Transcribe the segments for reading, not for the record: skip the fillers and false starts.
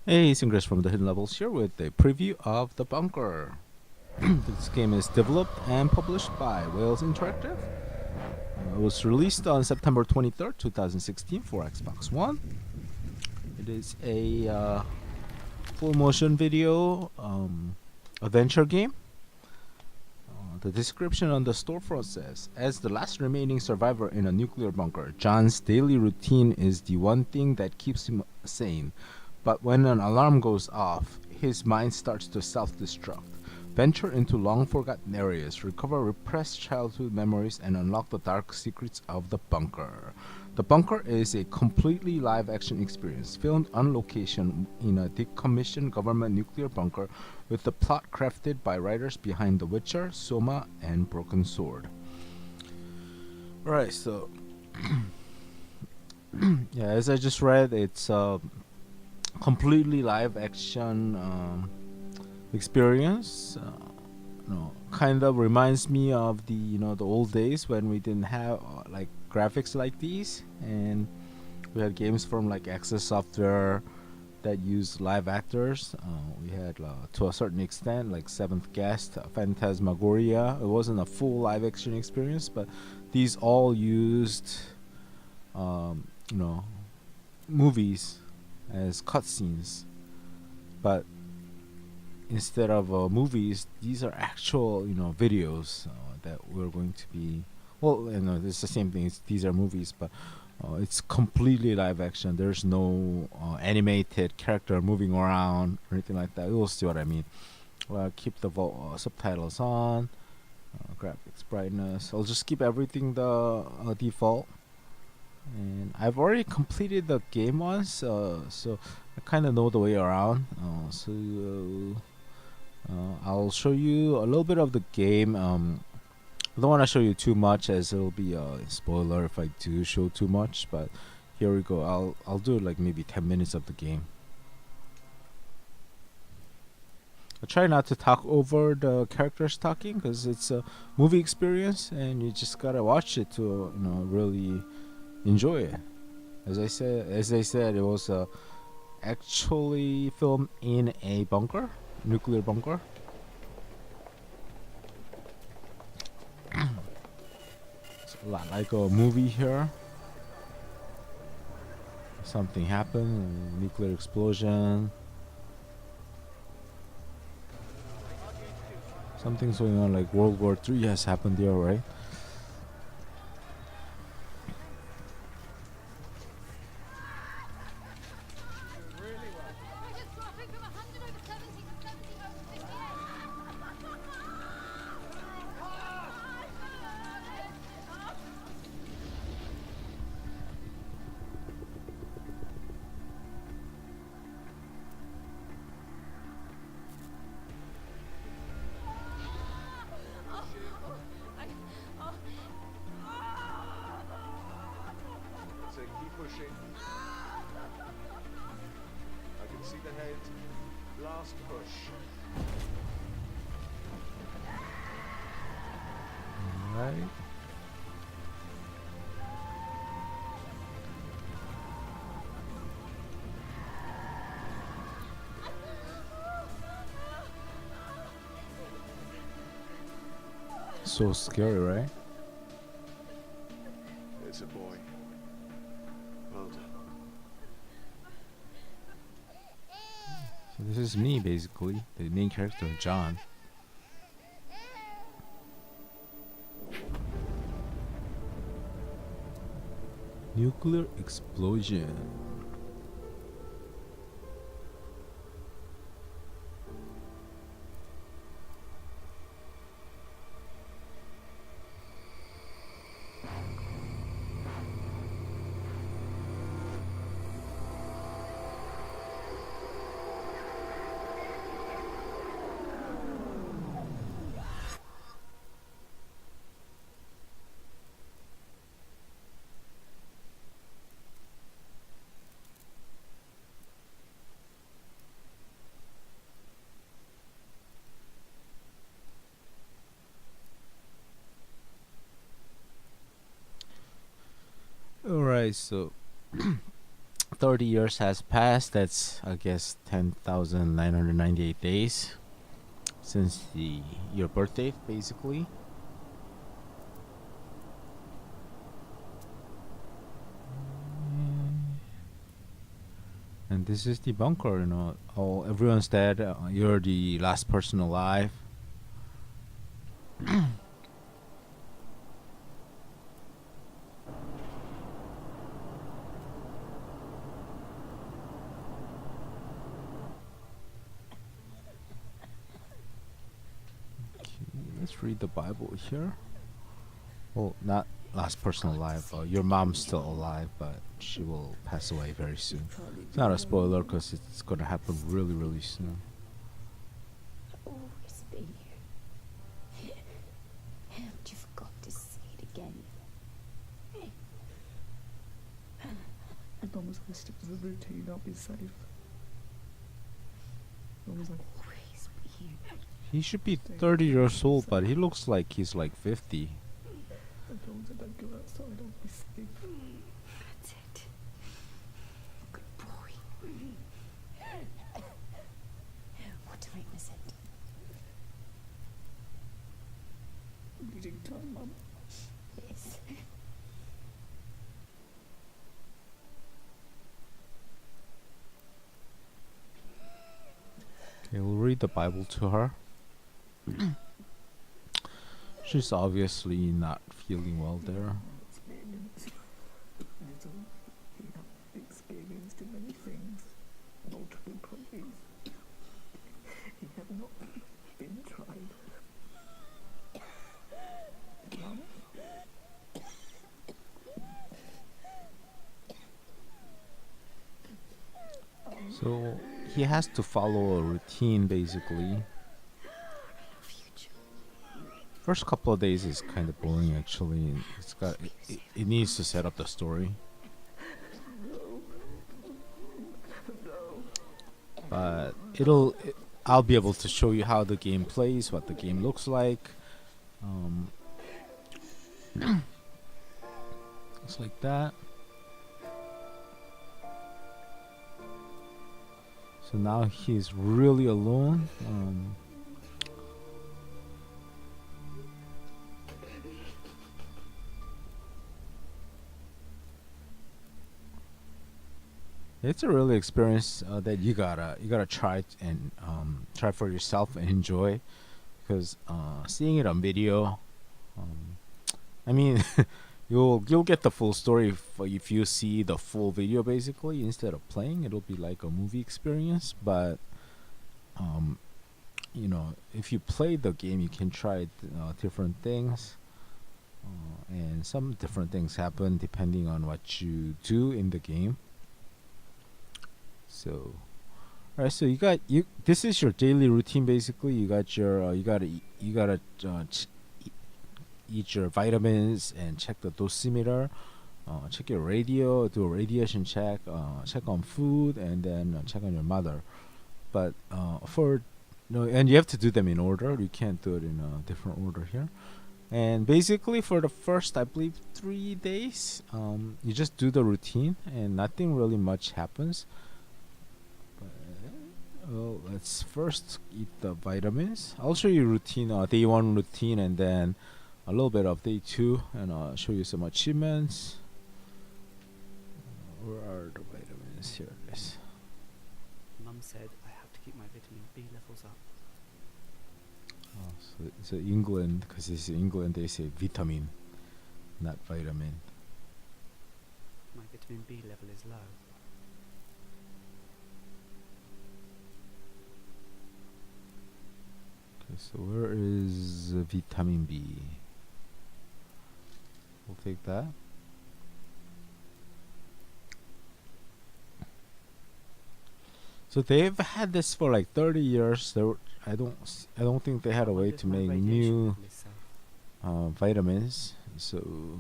Hey, Sangriaz from the Hidden Levels here with a preview of The Bunker. This game is developed and published by Wales Interactive. It was released on September 23rd, 2016 for Xbox One. It is a full motion video adventure game. The description on the storefront says, as the last remaining survivor in a nuclear bunker, John's daily routine is the one thing that keeps him sane. But when an alarm goes off, his mind starts to self-destruct. Venture into long-forgotten areas, recover repressed childhood memories, and unlock the dark secrets of the bunker. The Bunker is a completely live-action experience, filmed on location in a decommissioned government nuclear bunker, with the plot crafted by writers behind The Witcher, SOMA, and Broken Sword. Alright, so yeah, as I just read, it's completely live action experience. Kind of reminds me of the old days when we didn't have like graphics like these, and we had games from like Access Software that used live actors. We had to a certain extent like Seventh Guest, Phantasmagoria. It wasn't a full live action experience, but these all used movies as cutscenes, but instead of movies, these are actual videos that we're going to be. Well, it's the same thing. These are movies, but it's completely live action. There's no animated character moving around or anything like that. You'll see what I mean. Keep the subtitles on, graphics brightness. I'll just keep everything the default. And I've already completed the game once, so I kind of know the way around. I'll show you a little bit of the game. I don't want to show you too much, as it'll be a spoiler if I do show too much. But here we go. I'll do like maybe 10 minutes of the game. I try not to talk over the characters talking, because it's a movie experience, and you just gotta watch it to really enjoy it. As they said, it was actually filmed in a bunker, nuclear bunker. It's a lot like a movie here. Something happened, nuclear explosion. Something's going on, like World War III has happened there, right? Pushing. I can see the head. Last push. Right. So scary, right? It's a boy. Well done. So this is me, basically, the main character, John. Nuclear explosion. Alright, so 30 years has passed. That's, I guess, 10,998 days since your birthday, basically. And this is the bunker, everyone's dead. You're the last person alive. Let's read the Bible here. Well, not last person alive. Your mom's still alive, but she will pass away very soon. It's not a spoiler because it's going to happen really, really soon. Always been here. And you forgot to say it again. As long as I stick to the routine, I'll be safe. As long as I Always be here. He should be 30 years old, but he looks like he's like 50. As long as I don't go outside, I'll be safe. That's it. Good boy. What time is it? Reading time, Mum. Yes. Okay, we'll read the Bible to her. She's obviously not feeling well there. Experience. Little, he had experienced many things. Multiple bodies. He had not been tried. Mum? So he has to follow a routine basically. Future. First couple of days is kind of boring actually. It needs to set up the story. But I'll be able to show you how the game plays, what the game looks like. Looks like that. So now he's really alone. It's a really experience that you gotta try and try for yourself and enjoy, because seeing it on video, I mean, you'll get the full story if you see the full video basically instead of playing. It'll be like a movie experience, but if you play the game, you can try different things, and some different things happen depending on what you do in the game. So, alright. So this is your daily routine basically. You got your you gotta eat your vitamins and check the dosimeter, check your radio, do a radiation check, check on food, and then check on your mother. But and you have to do them in order. You can't do it in a different order here. And basically, for the first, I believe, 3 days, you just do the routine, and nothing really much happens. Well, let's first eat the vitamins. I'll show you routine, day 1 routine, and then a little bit of day 2, and I'll show you some achievements. Where are the vitamins? Here it is. Mum said I have to keep my vitamin B levels up. Oh, so it's England, because it's England, they say vitamin, not vitamin. My vitamin B level is low. Okay, so where is vitamin B? We'll take that. So they've had this for like 30 years. I don't think they had a way If to my make radiation new level is safe. vitamins. So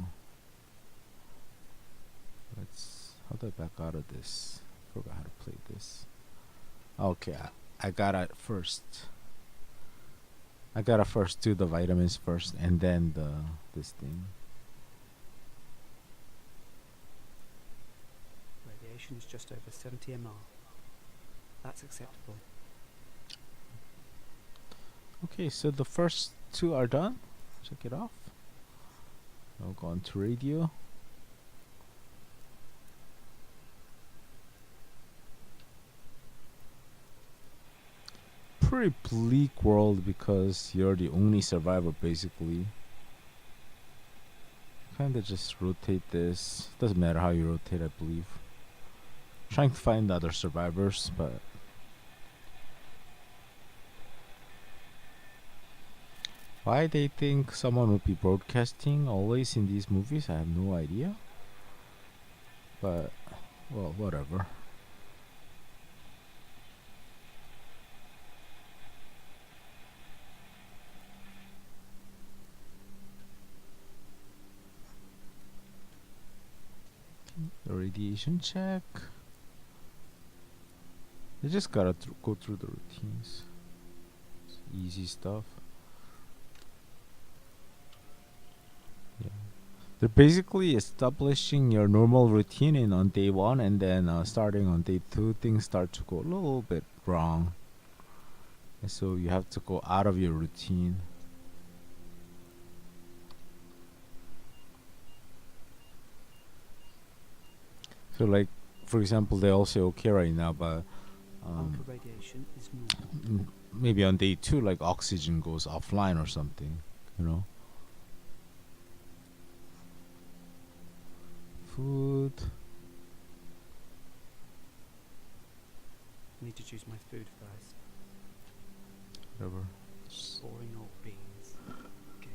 how do I back out of this? Forgot how to play this. Okay, I gotta first do the vitamins first, and then this thing. radiation is just over 70 mR. That's acceptable. Okay, so the first two are done. Check it off. I'll go on to radio. Pretty bleak world because you're the only survivor basically. Kinda just rotate this. Doesn't matter how you rotate, I believe. Trying to find other survivors, but why they think someone would be broadcasting always in these movies, I have no idea. But, well, whatever. The radiation check. You just gotta go through the routines. It's easy stuff. Yeah. They're basically establishing your normal routine on day 1, and then starting on day 2, things start to go a little bit wrong. And so you have to go out of your routine. So like, for example, they all say okay right now, but Bunker radiation is normal. maybe on day 2, like oxygen goes offline or something, you know. Food. I need to choose my food first. Whatever. Boring old beans. Okay.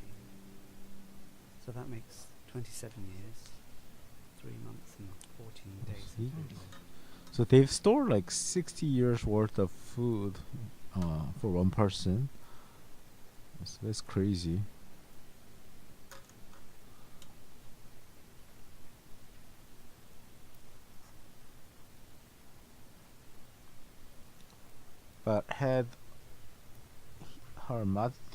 So that makes 27 years, 3 months and 14 days. See? of food. So they've stored like 60 years worth of food for one person. So that's crazy. But had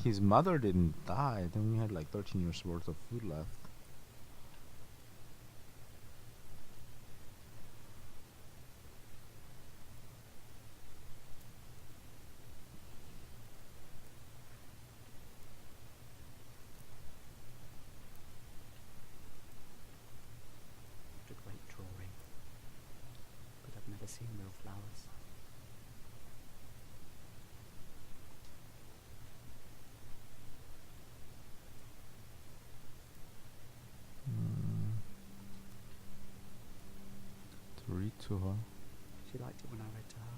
his mother didn't die, then we had like 13 years worth of food left. What a great drawing. But I've never seen real flowers. To read to her. She liked it when I read to her.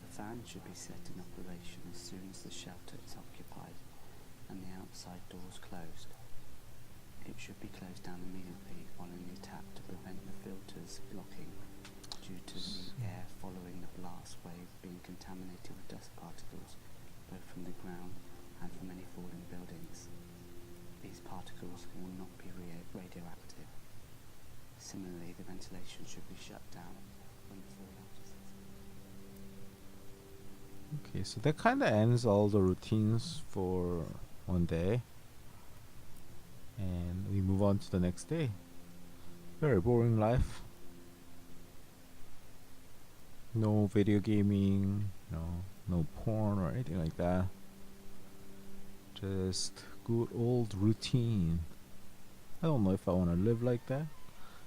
The fan should be set in operation as soon as the shelter is occupied and the outside doors closed. It should be closed down immediately following the attack to prevent the filters blocking due to the air following the blast wave being contaminated with dust particles both from the ground and from any falling buildings. These particles will not be radioactive. Similarly, the ventilation should be shut down when the fallout is. Okay, so that kind of ends all the routines for one day. And we move on to the next day. Very boring life. No video gaming, no porn or anything like that. Just good old routine. I don't know if I want to live like that.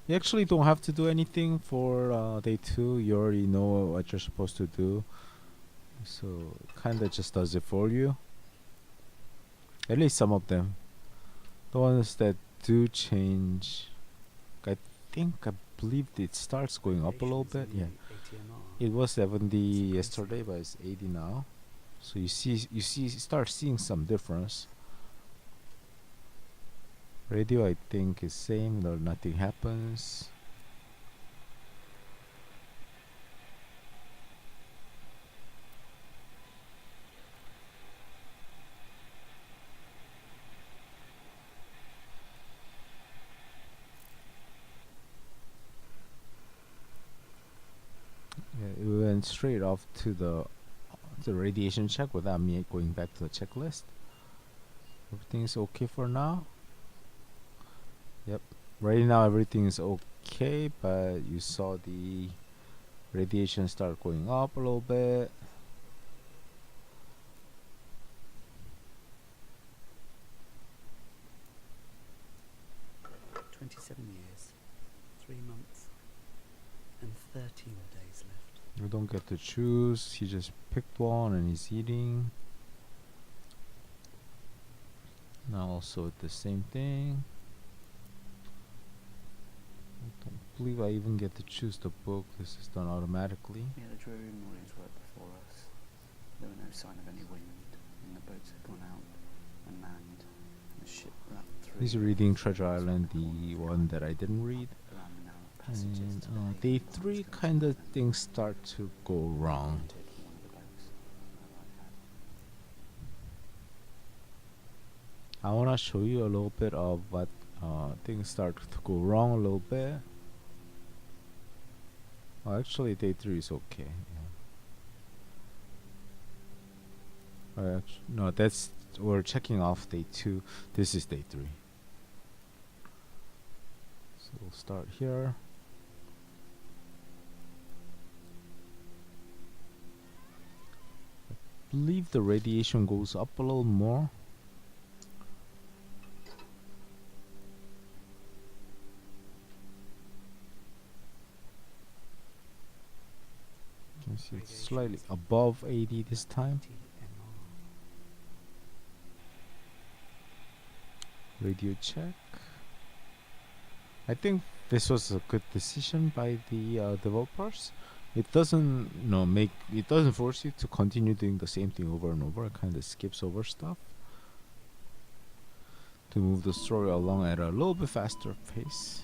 You actually don't have to do anything for day 2. You already know what you're supposed to do. So kinda just does it for you. At least some of them. The ones that do change, I believe it starts going up a little bit. Yeah, it was 70 yesterday, but it's 80 now. So you start seeing some difference. Radio, I think, is same. No, nothing happens. Yeah, it went straight off to the radiation check without me going back to the checklist. Everything's okay for now. Yep. Right now everything is okay, but you saw the radiation start going up a little bit. Years, 3 months, and 13 days left. You don't get to choose. He just picked one and he's eating. Now also the same thing. I don't believe I even get to choose the book. This is done automatically. Yeah, the dreary mornings were before us. There were no sign of any wind, and the boats had gone out and manned, and the ship wrapped through. He's reading Treasure Island, the one that I didn't read. Around the narrow passages And today, day 3 kind of things start to go wrong. taking one of the boats that I had. I want to show you a little bit of what things start to go wrong a little bit. Oh, actually, day 3 is okay. Yeah. No, that's we're checking off day 2. This is day 3. So we'll start here. I believe the radiation goes up a little more. You can see it's slightly above 80 this time. Radio check. I think this was a good decision by the developers. It doesn't, it doesn't force you to continue doing the same thing over and over. It kind of skips over stuff to move the story along at a little bit faster pace.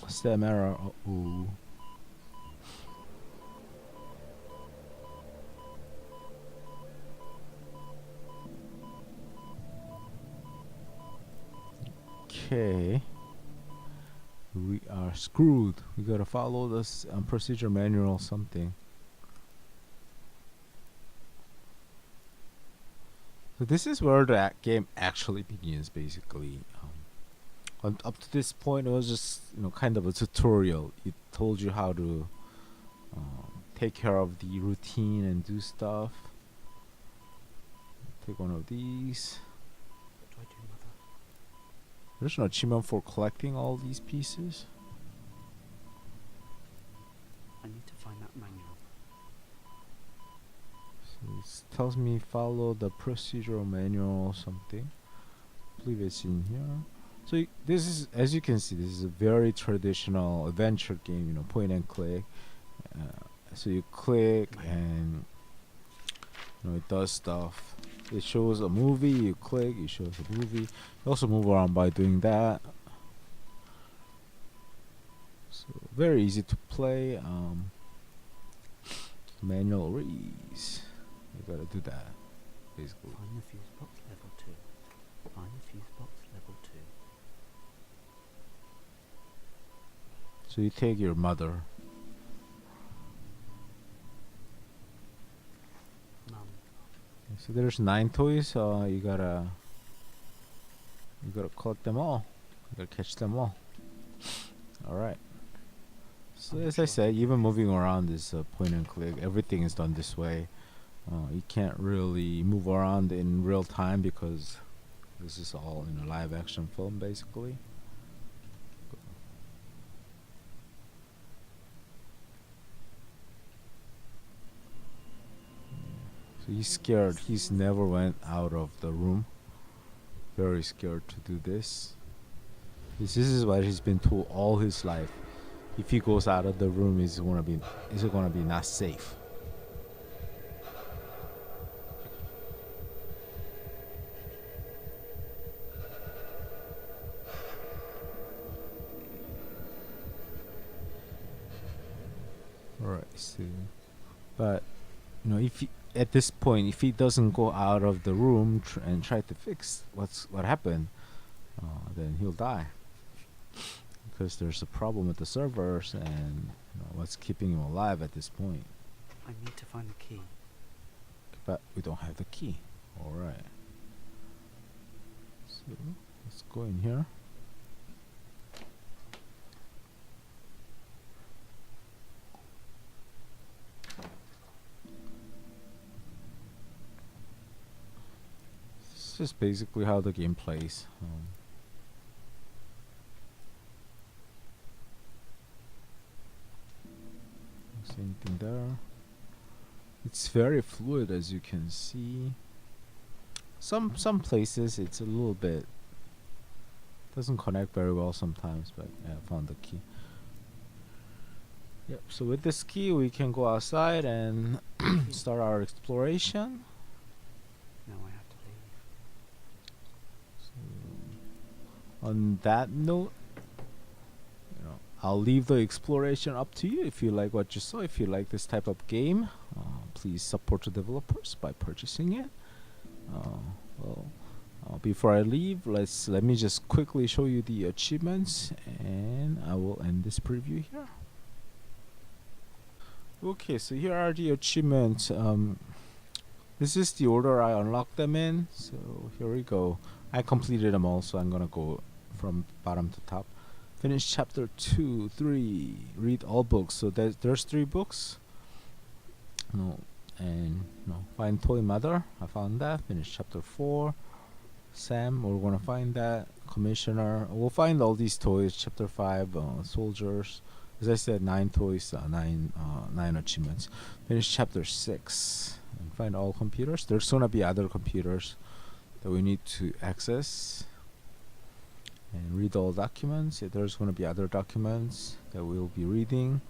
Stem error. Ooh. Okay, we are screwed. We gotta follow this procedure manual or something. So this is where the game actually begins, basically. Up to this point, it was just kind of a tutorial. It told you how to take care of the routine and do stuff. Take one of these. What do I do, Mother? There's an achievement for collecting all these pieces. I need to find that manual. So it tells me follow the procedural manual or something. I believe it's in here. So this is, as you can see, this is a very traditional adventure game, point and click. So you click and it does stuff. It shows a movie, you click, it shows a movie. You also move around by doing that. So very easy to play. Manual reads. You gotta do that, basically. Find the fuse box level 2. Find the fuse box level 2. So you take your mother. Mum. So there's 9 toys. You gotta collect them all. You gotta catch them all. All right. So as I said, even moving around is point and click. Everything is done this way. You can't really move around in real time because this is all in a live action film, basically. So he's scared. He's never went out of the room. Very scared to do this. This is what he's been told all his life. If he goes out of the room, it's gonna be not safe. Alright, so but if he, at this point, if he doesn't go out of the room and try to fix what happened, then he'll die. Because there's a problem with the servers and what's keeping him alive at this point. I need to find the key. But we don't have the key. Alright. So let's go in here. It's just basically how the game plays. Same thing there. It's very fluid, as you can see. Some places it's a little bit doesn't connect very well sometimes, but yeah, I found the key. Yep. So with this key, we can go outside and start our exploration. Now I have to leave. So on that note, I'll leave the exploration up to you. If you like what you saw, if you like this type of game, please support the developers by purchasing it. Before I leave, let me just quickly show you the achievements, and I will end this preview here. Okay, so here are the achievements. This is the order I unlocked them in. So here we go. I completed them all, so I'm gonna go from bottom to top. Finish chapter 2, 3. Read all books. So there's 3 books. Find Toy Mother. I found that. Finish chapter 4. Sam, we're gonna find that. Commissioner. We'll find all these toys. Chapter 5. Soldiers. As I said, 9 toys. 9 achievements. Finish chapter 6. And find all computers. There's gonna be other computers that we need to access. And read all documents. Yeah, there's going to be other documents that we'll be reading.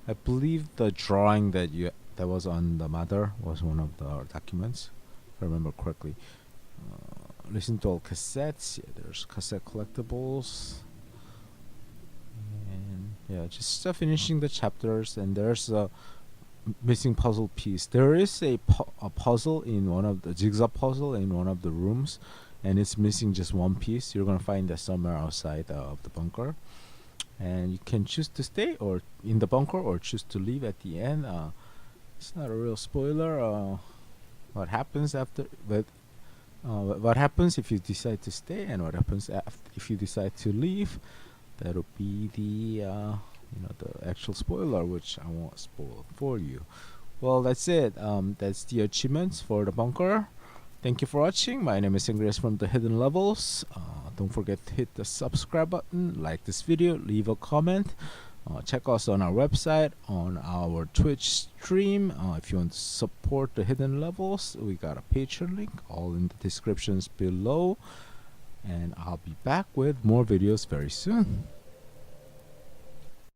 I believe the drawing that was on the mother was one of the documents, if I remember correctly. Listen to all cassettes. Yeah, there's cassette collectibles. And yeah, just finishing the chapters. And there's a missing puzzle piece. There is a puzzle in one of the jigsaw puzzle in one of the rooms, and it's missing just one piece. You're gonna find that somewhere outside of the bunker, and you can choose to stay or in the bunker or choose to leave at the end. It's not a real spoiler. What happens after, but what happens if you decide to stay, and what happens if you decide to leave? That'll be the the actual spoiler, which I won't spoil for you. Well, that's it. That's the achievements for the bunker. Thank you for watching. My name is Sangriaz from the Hidden Levels. Don't forget to hit the subscribe button, like this video, leave a comment. Check us on our website, on our Twitch stream. If you want to support the Hidden Levels, we got a Patreon link, all in the descriptions below. And I'll be back with more videos very soon.